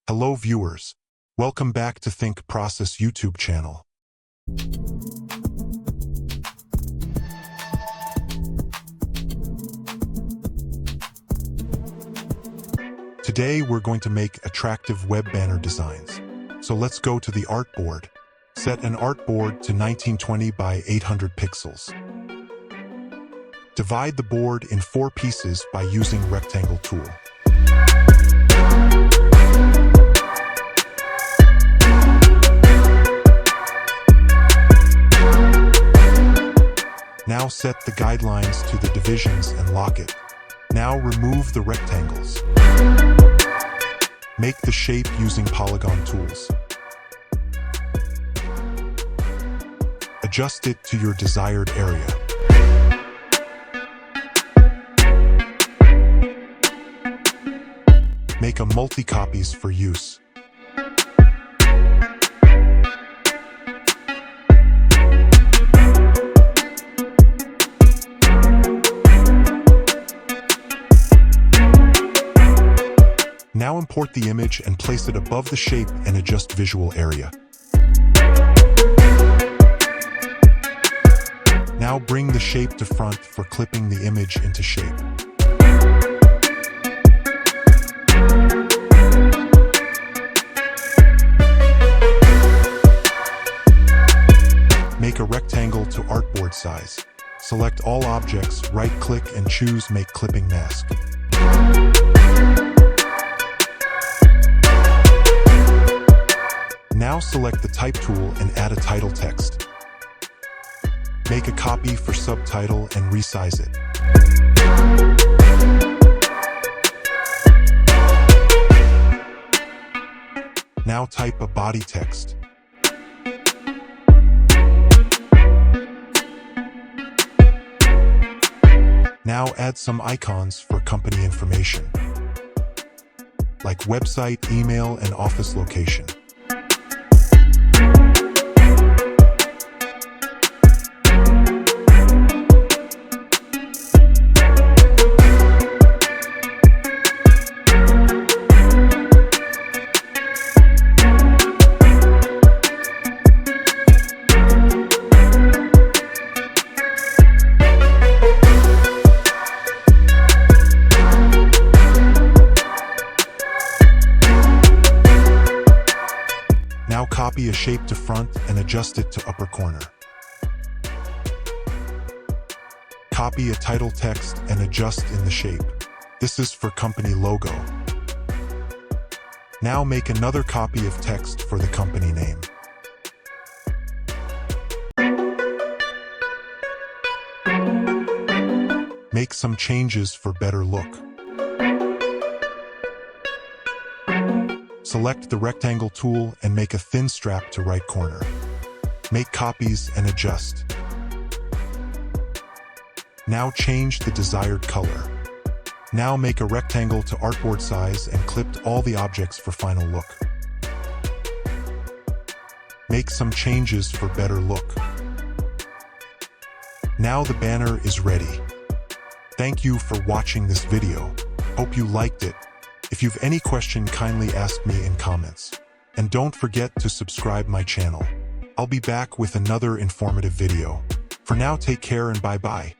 Hello viewers, welcome back to Think Process YouTube channel. Today we're going to make attractive web banner designs. So let's go to the artboard. Set an artboard to 1920 by 800 pixels. Divide the board in 4 pieces by using rectangle tool. Now set the guidelines to the divisions and lock it. Now remove the rectangles. Make the shape using polygon tools. Adjust it to your desired area. Make a multi-copies for use. Now import the image and place it above the shape and adjust visual area. Now bring the shape to front for clipping the image into shape. Make a rectangle to artboard size. Select all objects, right-click and choose Make Clipping Mask. Now select the type tool and add a title text. Make a copy for subtitle and resize it. Now type a body text. Now add some icons for company information, like website, email, and office location. Now copy a shape to front and adjust it to upper corner. Copy a title text and adjust in the shape. This is for company logo. Now make another copy of text for the company name. Make some changes for better look. Select the rectangle tool and make a thin strap to right corner. Make copies and adjust. Now change the desired color. Now make a rectangle to artboard size and clip all the objects for final look. Make some changes for better look. Now the banner is ready. Thank you for watching this video. Hope you liked it. If you've any question, kindly ask me in comments. And don't forget to subscribe my channel. I'll be back with another informative video. For now, take care and bye-bye.